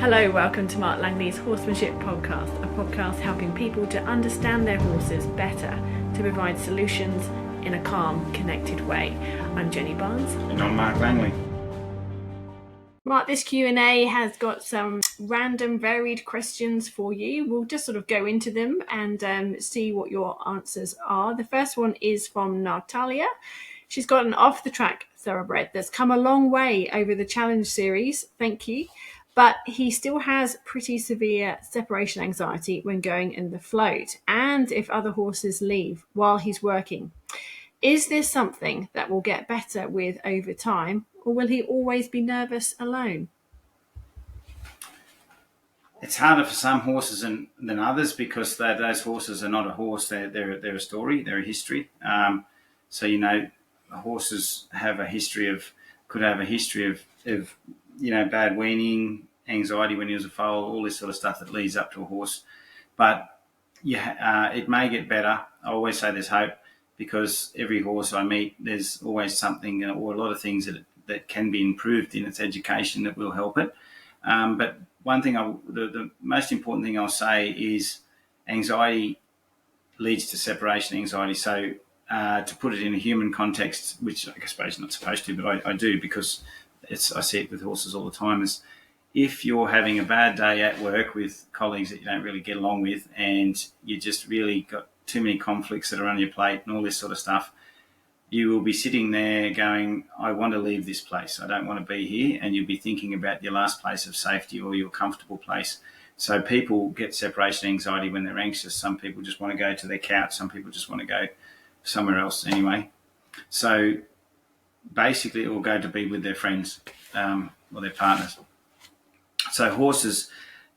Hello, welcome to Mark Langley's Horsemanship Podcast, a podcast helping people to understand their horses better, to provide solutions in a calm, connected way. I'm Jenny Barnes. And I'm Mark Langley. Mark, this Q&A has got some random varied questions for you. We'll just sort of go into them and see what your answers are. The first one is from Natalia. She's got an off-the-track thoroughbred that's come a long way over the Challenge series. Thank you. But he still has pretty severe separation anxiety when going in the float and if other horses leave while he's working. Is this something that will get better with over time, or will he always be nervous alone? It's harder for some horses than others because those horses are not a horse. They're a story. They're a history. Horses have a history of bad weaning, anxiety when he was a foal, all this sort of stuff that leads up to a horse. But it may get better. I always say there's hope because every horse I meet, there's always something or a lot of things that can be improved in its education that will help it. But one thing, the most important thing I'll say is anxiety leads to separation anxiety. So to put it in a human context, which I suppose not supposed to, but I do because I see it with horses all the time, is if you're having a bad day at work with colleagues that you don't really get along with and you just really got too many conflicts that are on your plate and all this sort of stuff, you will be sitting there going, I want to leave this place. I don't want to be here. And you'll be thinking about your last place of safety or your comfortable place. So people get separation anxiety when they're anxious. Some people just want to go to their couch. Some people just want to go somewhere else anyway. So basically it will go to be with their friends or their partners. So horses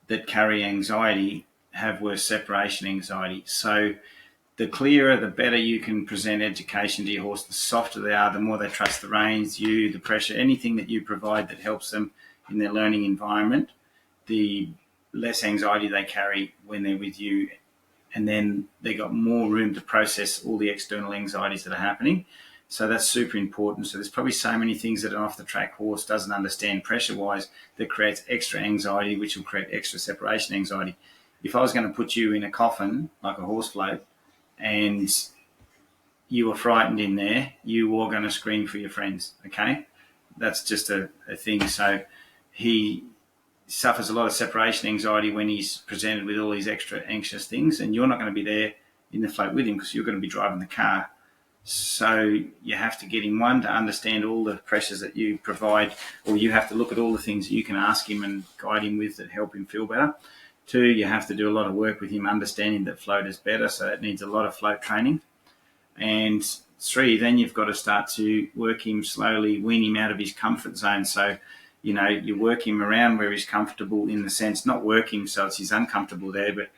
that carry anxiety have worse separation anxiety. So the clearer, the better you can present education to your horse, the softer they are, the more they trust the reins, you, the pressure, anything that you provide that helps them in their learning environment, the less anxiety they carry when they're with you. And then they got more room to process all the external anxieties that are happening. So that's super important. So there's probably so many things that an off-the-track horse doesn't understand pressure-wise that creates extra anxiety, which will create extra separation anxiety. If I was going to put you in a coffin, like a horse float, and you were frightened in there, you are going to scream for your friends, okay? That's just a thing. So he suffers a lot of separation anxiety when he's presented with all these extra anxious things, and you're not going to be there in the float with him because you're going to be driving the car. So you have to get him, one, to understand all the pressures that you provide, or you have to look at all the things that you can ask him and guide him with that help him feel better. Two, you have to do a lot of work with him understanding that float is better, so that needs a lot of float training. And three, then you've got to start to work him slowly, wean him out of his comfort zone. So, you work him around where he's comfortable, in the sense, not work him so he's uncomfortable there, but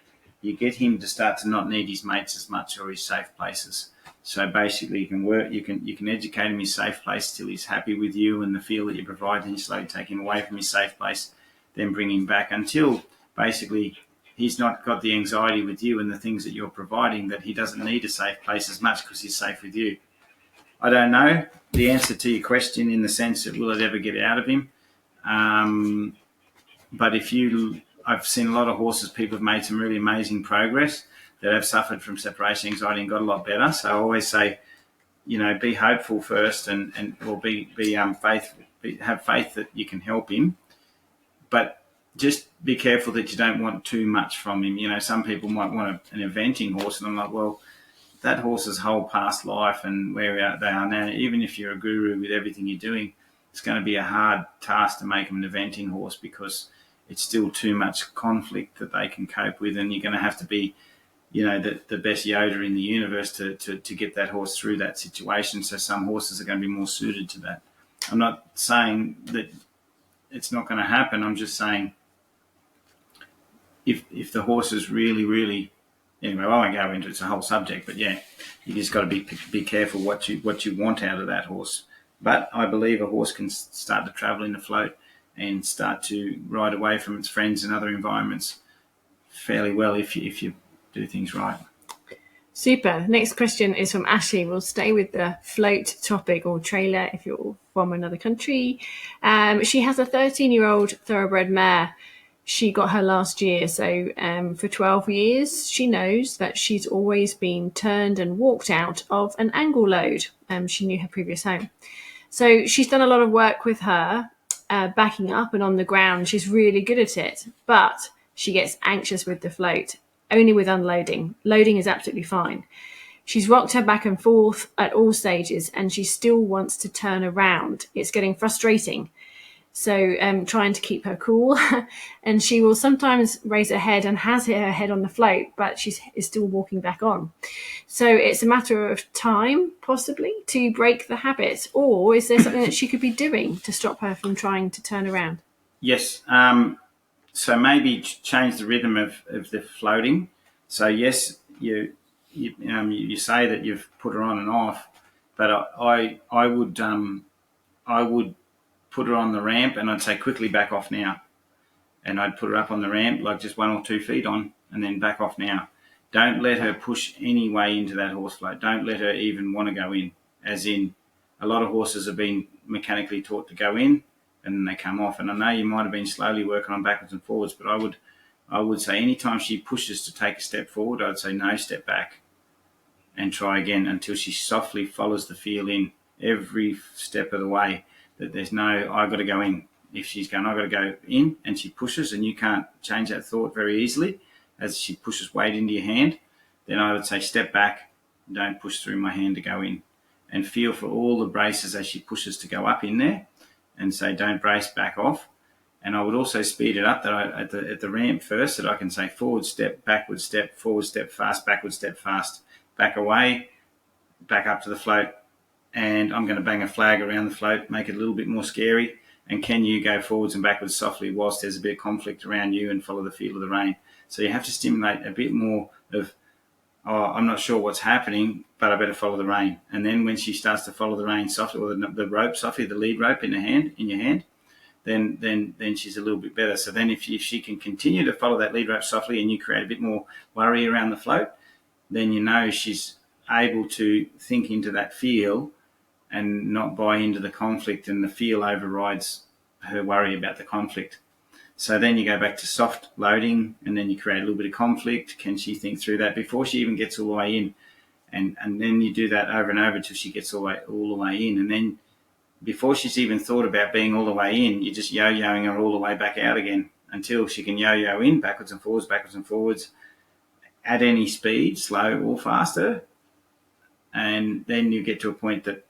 you get him to start to not need his mates as much or his safe places. So basically you can educate him his safe place till he's happy with you and the feel that you provide, and you slowly take him away from his safe place, then bring him back until basically he's not got the anxiety with you and the things that you're providing, that he doesn't need a safe place as much because he's safe with you. I don't know the answer to your question in the sense that will it ever get out of him. But I've seen a lot of horses, people have made some really amazing progress that have suffered from separation anxiety and got a lot better. So I always say, be hopeful first and have faith that you can help him. But just be careful that you don't want too much from him. Some people might want an eventing horse, and I'm like, well, that horse's whole past life and where they are now, even if you're a guru with everything you're doing, it's going to be a hard task to make them an eventing horse because it's still too much conflict that they can cope with, and you're going to have to be, the best Yoda in the universe to get that horse through that situation. So some horses are going to be more suited to that. I'm not saying that it's not going to happen. I'm just saying if the horse is really, really, anyway, I won't go into it. It's a whole subject, but yeah, you just got to be careful what you want out of that horse. But I believe a horse can start to travel in the float and start to ride away from its friends and other environments fairly well if you do things right. Super. Next question is from Ashley. We'll stay with the float topic, or trailer if you're from another country. She has a 13-year-old thoroughbred mare. she got her last year. So for 12 years, she knows that she's always been turned and walked out of an angle load. She knew her previous home. So she's done a lot of work with her, backing up and on the ground. She's really good at it, but she gets anxious with the float, only with unloading. Loading is absolutely fine. She's rocked her back and forth at all stages, and she still wants to turn around. It's getting frustrating. So trying to keep her cool. And she will sometimes raise her head and has hit her head on the float, but she is still walking back on. So it's a matter of time, possibly, to break the habit. Or is there something that she could be doing to stop her from trying to turn around? Yes. So maybe change the rhythm of the floating. So yes, you say that you've put her on and off, but I would put her on the ramp and I'd say quickly back off now, and I'd put her up on the ramp like just 1 or 2 feet on, and then back off now. Don't let her push any way into that horse float. Don't let her even want to go in. As in, a lot of horses have been mechanically taught to go in and then they come off. And I know you might have been slowly working on backwards and forwards, but I would say anytime she pushes to take a step forward, I'd say no, step back and try again until she softly follows the feel in every step of the way, that there's no, I've got to go in. If she's going, I've got to go in, and she pushes, and you can't change that thought very easily as she pushes weight into your hand, then I would say step back, don't push through my hand to go in, and feel for all the braces as she pushes to go up in there, and say don't brace, back off. And I would also speed it up at the ramp first, that I can say forward step, backward step, forward step fast, backward step fast, back away, back up to the float, and I'm going to bang a flag around the float, make it a little bit more scary. And can you go forwards and backwards softly whilst there's a bit of conflict around you, and follow the feel of the rein? So you have to stimulate a bit more of, oh, I'm not sure what's happening, but I better follow the rein. And then when she starts to follow the rein softly, or the rope softly, the lead rope in your hand, then she's a little bit better. So then if she can continue to follow that lead rope softly, and you create a bit more worry around the float, then you know she's able to think into that feel and not buy into the conflict, and the feel overrides her worry about the conflict. So then you go back to soft loading, and then you create a little bit of conflict. Can she think through that before she even gets all the way in? And then you do that over and over until she gets all the way in. And then before she's even thought about being all the way in, you're just yo-yoing her all the way back out again until she can yo-yo in, backwards and forwards, at any speed, slow or faster. And then you get to a point that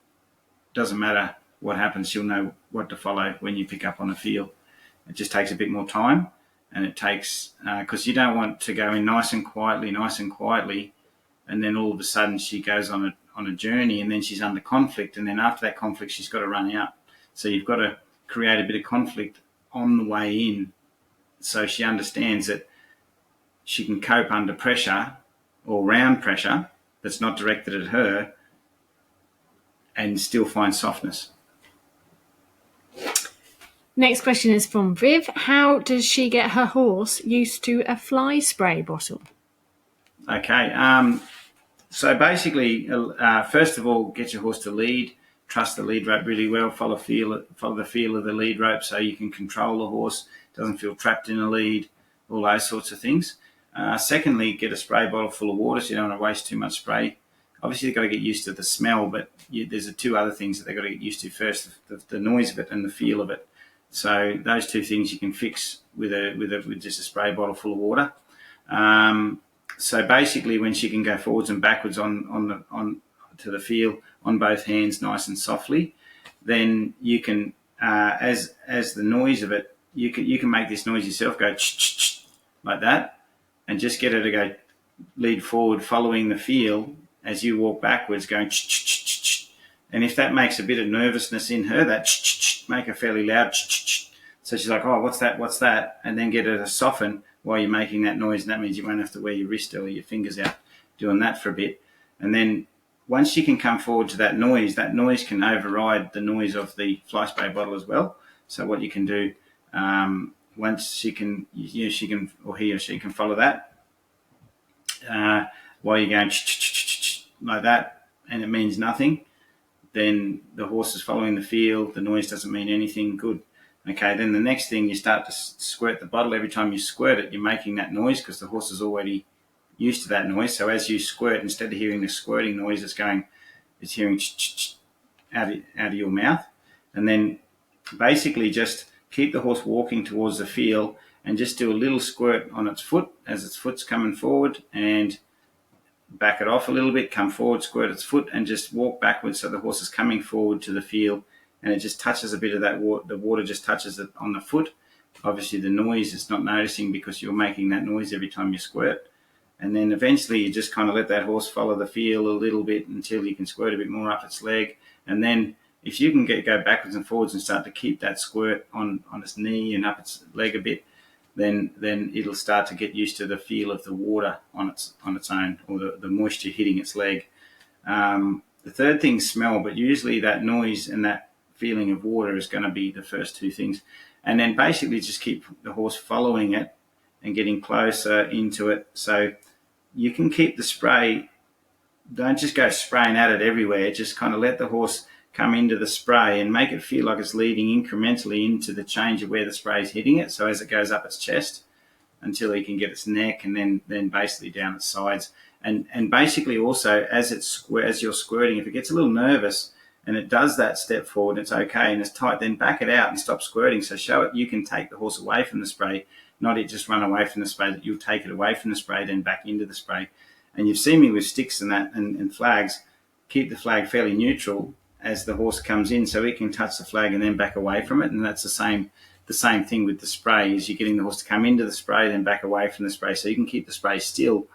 doesn't matter what happens, she'll know what to follow when you pick up on a feel. It just takes a bit more time, and it takes, because you don't want to go in nice and quietly, and then all of a sudden she goes on a journey, and then she's under conflict, and then after that conflict she's got to run out. So you've got to create a bit of conflict on the way in, so she understands that she can cope under pressure or round pressure that's not directed at her, and still find softness. Next question is from Viv. How does she get her horse used to a fly spray bottle? Okay. So basically, first of all, get your horse to lead. Trust the lead rope really well. Follow the feel of the lead rope, so you can control the horse. Doesn't feel trapped in a lead. All those sorts of things. Secondly, get a spray bottle full of water, so you don't want to waste too much spray. Obviously, they've got to get used to the smell, but there's two other things that they've got to get used to first: the noise of it and the feel of it. So those two things you can fix with just a spray bottle full of water. So basically, when she can go forwards and backwards on to the feel on both hands, nice and softly, then you can, as the noise of it, you can make this noise yourself, go like that, and just get her to go lead forward, following the feel as you walk backwards, going and if that makes a bit of nervousness in her, that make her fairly loud, so she's like, oh, what's that? And then get her to soften while you're making that noise, and that means you won't have to wear your wrist or your fingers out doing that for a bit. And then once she can come forward to that noise can override the noise of the fly spray bottle as well. So what you can do, once she can, she can, or he or she can follow that while you're going like that, and it means nothing, then the horse is following the feel. The noise doesn't mean anything. Good. Okay, then the next thing, you start to squirt the bottle. Every time you squirt it, you're making that noise because the horse is already used to that noise. So as you squirt, instead of hearing the squirting noise, it's hearing out of your mouth. And then basically just keep the horse walking towards the field and just do a little squirt on its foot as its foot's coming forward, and back it off a little bit, come forward, squirt its foot, and just walk backwards so the horse is coming forward to the field, and it just touches a bit of that water. The water just touches it on the foot. Obviously the noise it's not noticing because you're making that noise every time you squirt. And then eventually you just kind of let that horse follow the field a little bit until you can squirt a bit more up its leg. And then if you can go backwards and forwards and start to keep that squirt on its knee and up its leg a bit, then it'll start to get used to the feel of the water on its own, or the moisture hitting its leg. The third thing's smell, but usually that noise and that feeling of water is going to be the first two things. And then basically just keep the horse following it and getting closer into it. So you can keep the spray, don't just go spraying at it everywhere, just kind of let the horse come into the spray and make it feel like it's leading incrementally into the change of where the spray is hitting it. So as it goes up its chest until he can get its neck, and then basically down its sides. And basically also as you're squirting, if it gets a little nervous and it does that step forward, it's okay and it's tight, then back it out and stop squirting. So show it you can take the horse away from the spray, not it just run away from the spray, that you'll take it away from the spray, then back into the spray. And you've seen me with sticks and that and flags, keep the flag fairly neutral as the horse comes in so he can touch the flag and then back away from it. And that's the same thing with the spray, is you're getting the horse to come into the spray, then back away from the spray. So you can keep the spray still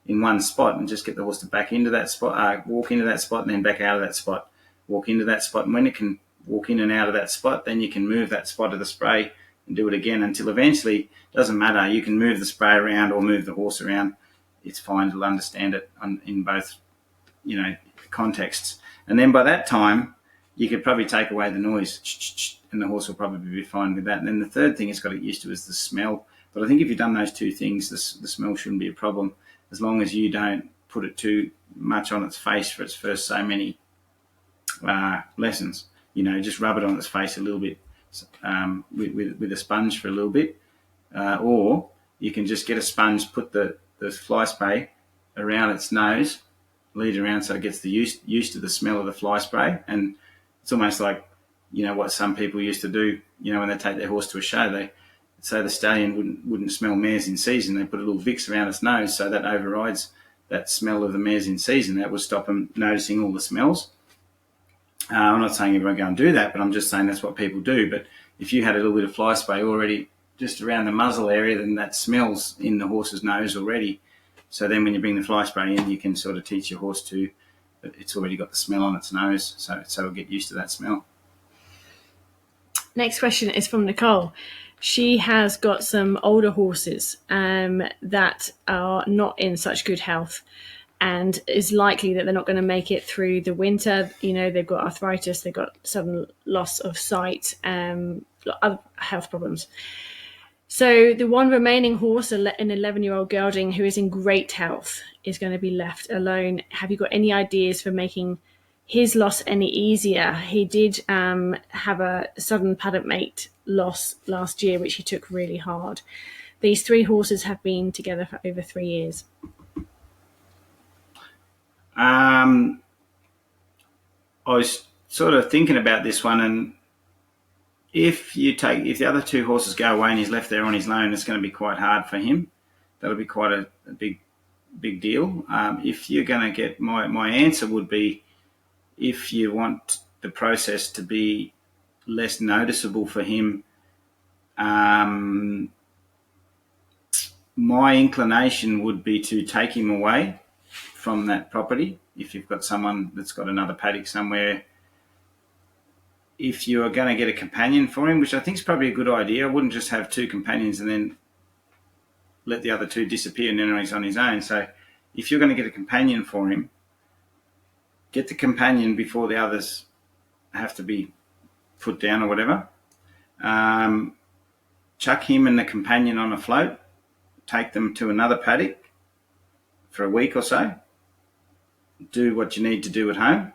in one spot and just get the horse to back into that spot, walk into that spot and then back out of that spot, walk into that spot. And when it can walk in and out of that spot, then you can move that spot of the spray and do it again until eventually, it doesn't matter, you can move the spray around or move the horse around. It's fine, to understand it in both, contexts. And then by that time, you could probably take away the noise and the horse will probably be fine with that. And then the third thing it's got to get used to is the smell. But I think if you've done those two things, the smell shouldn't be a problem, as long as you don't put it too much on its face for its first so many lessons. Just rub it on its face a little bit with a sponge for a little bit. Or you can just get a sponge, put the fly spray around its nose, lead it around so it gets used to the smell of the fly spray. And it's almost like, what some people used to do, when they take their horse to a show, they say the stallion wouldn't smell mares in season. They put a little Vicks around its nose so that overrides that smell of the mares in season. That will stop them noticing all the smells. I'm not saying everyone go and do that, but I'm just saying that's what people do. But if you had a little bit of fly spray already just around the muzzle area, then that smells in the horse's nose already. So then when you bring the fly spray in, you can sort of teach your horse to, it's already got the smell on its nose, so it'll get used to that smell. Next question is from Nicole. She has got some older horses that are not in such good health, and is likely that they're not going to make it through the winter. They've got arthritis, they've got sudden loss of sight, other health problems. So the one remaining horse, an 11-year-old gelding who is in great health, is going to be left alone. Have you got any ideas for making his loss any easier? He did have a sudden paddock mate loss last year, which he took really hard. These three horses have been together for over 3 years. I was sort of thinking about this one, and if the other two horses go away and he's left there on his own, it's going to be quite hard for him. That'll be quite a big deal. If you're going to get, my answer would be, if you want the process to be less noticeable for him, my inclination would be to take him away from that property. If you've got someone that's got another paddock somewhere, if you're going to get a companion for him, which I think is probably a good idea, I wouldn't just have two companions and then let the other two disappear and then he's on his own. So if you're going to get a companion for him, get the companion before the others have to be put down or whatever. Chuck him and the companion on a float, take them to another paddock for a week or so, do what you need to do at home.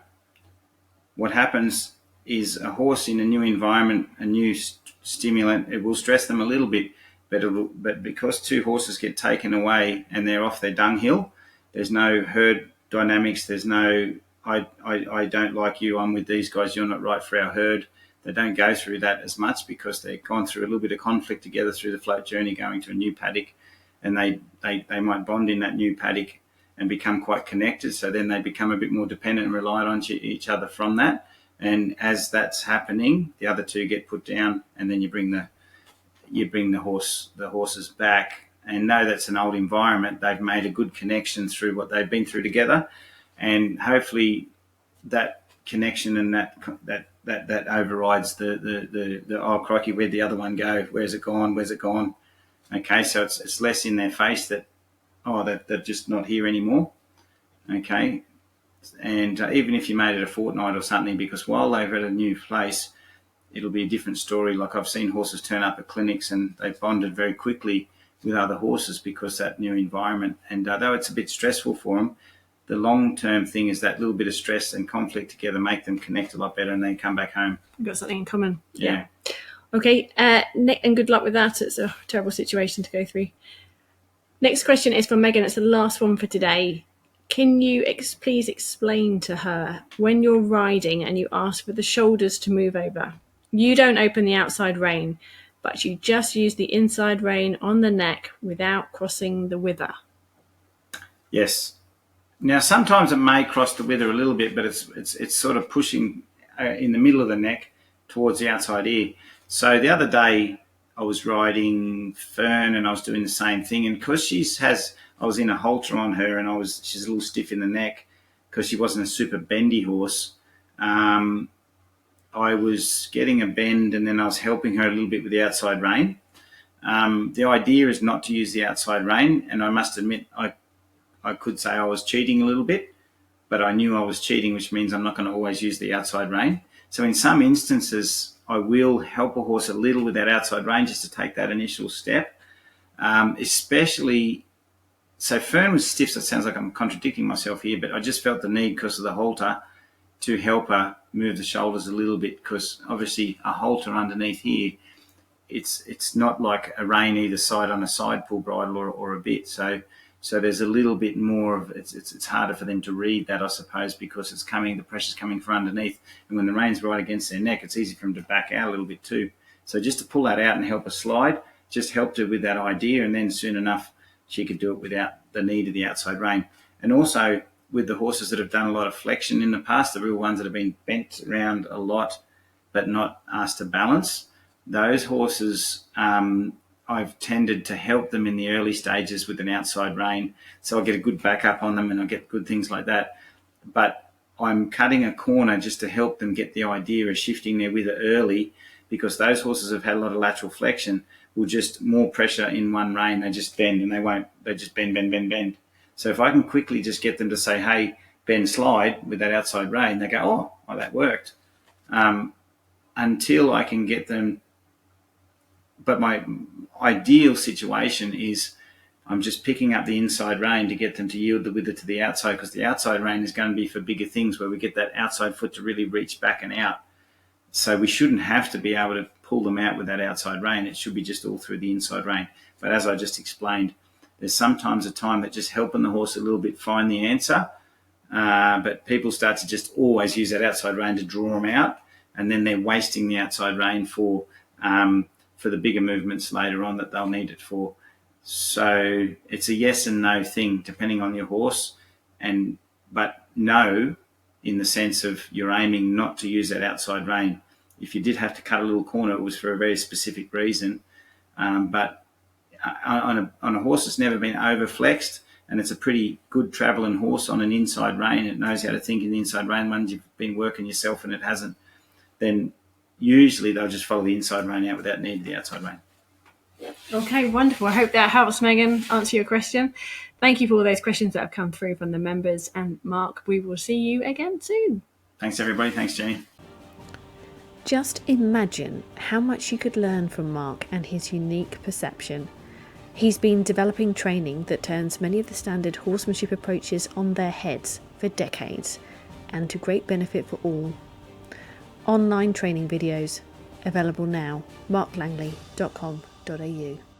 What happens is a horse in a new environment, a new stimulant. It will stress them a little bit, but because two horses get taken away and they're off their dunghill, there's no herd dynamics. There's no, I don't like you, I'm with these guys, you're not right for our herd. They don't go through that as much because they've gone through a little bit of conflict together through the float journey going to a new paddock, and they might bond in that new paddock and become quite connected. So then they become a bit more dependent and reliant on each other from that. And as that's happening, the other two get put down, and then you bring the horses back, and know that's an old environment. They've made a good connection through what they've been through together, and hopefully that connection and that overrides the oh crikey, where'd the other one go? Where's it gone? Okay, so it's less in their face that they're just not here anymore. Okay, and even if you made it a fortnight or something, because while they're at a new place, it'll be a different story. Like I've seen horses turn up at clinics and they've bonded very quickly with other horses because that new environment. And though it's a bit stressful for them, the long-term thing is that little bit of stress and conflict together make them connect a lot better, and then come back home. You've got something in common. Yeah. Okay, Nick, and good luck with that. It's a terrible situation to go through. Next question is from Megan. It's the last one for today. Can you please explain to her when you're riding and you ask for the shoulders to move over? You don't open the outside rein, but you just use the inside rein on the neck without crossing the wither. Yes. Now, sometimes it may cross the wither a little bit, but it's sort of pushing in the middle of the neck towards the outside ear. So the other day I was riding Fern and I was doing the same thing, and because I was in a halter on her and she's a little stiff in the neck because she wasn't a super bendy horse. I was getting a bend and then I was helping her a little bit with the outside rein. The idea is not to use the outside rein, and I must admit I could say I was cheating a little bit, but I knew I was cheating, which means I'm not going to always use the outside rein. So in some instances, I will help a horse a little with that outside rein just to take that initial step, especially. So Fern was stiff, so it sounds like I'm contradicting myself here, but I just felt the need because of the halter to help her move the shoulders a little bit, because obviously a halter underneath here, it's not like a rein either side on a side pull bridle or a bit. So there's a little bit more of it's harder for them to read that, I suppose, because the pressure's coming from underneath, and when the rein's right against their neck, it's easy for them to back out a little bit too. So just to pull that out and help her slide, just helped her with that idea, and then soon enough she could do it without the need of the outside rein. And also with the horses that have done a lot of flexion in the past, the real ones that have been bent around a lot but not asked to balance, those horses, I've tended to help them in the early stages with an outside rein. So I'll get a good backup on them and I'll get good things like that. But I'm cutting a corner just to help them get the idea of shifting their wither early, because those horses have had a lot of lateral flexion, will just more pressure in one rein, they just bend, and they just bend. So if I can quickly just get them to say, hey, bend, slide with that outside rein, they go, oh, that worked. Until I can get them. But my ideal situation is I'm just picking up the inside rein to get them to yield the wither to the outside, because the outside rein is going to be for bigger things where we get that outside foot to really reach back and out. So we shouldn't have to be able to pull them out with that outside rein. It should be just all through the inside rein. But as I just explained, there's sometimes a time that just helping the horse a little bit find the answer. But people start to just always use that outside rein to draw them out, and then they're wasting the outside rein for the bigger movements later on that they'll need it for. So it's a yes and no thing depending on your horse, but no in the sense of you're aiming not to use that outside rein. If you did have to cut a little corner, it was for a very specific reason. But on a horse that's never been overflexed, and it's a pretty good travelling horse on an inside rein, it knows how to think in the inside rein. Once you've been working yourself and it hasn't, then usually they'll just follow the inside rein out without needing the outside rein. Okay, wonderful. I hope that helps, Megan, answer your question. Thank you for all those questions that have come through from the members. And Mark, we will see you again soon. Thanks, everybody. Thanks, Jenny. Just imagine how much you could learn from Mark and his unique perception. He's been developing training that turns many of the standard horsemanship approaches on their heads for decades, and to great benefit for all. Online training videos available now. marklangley.com.au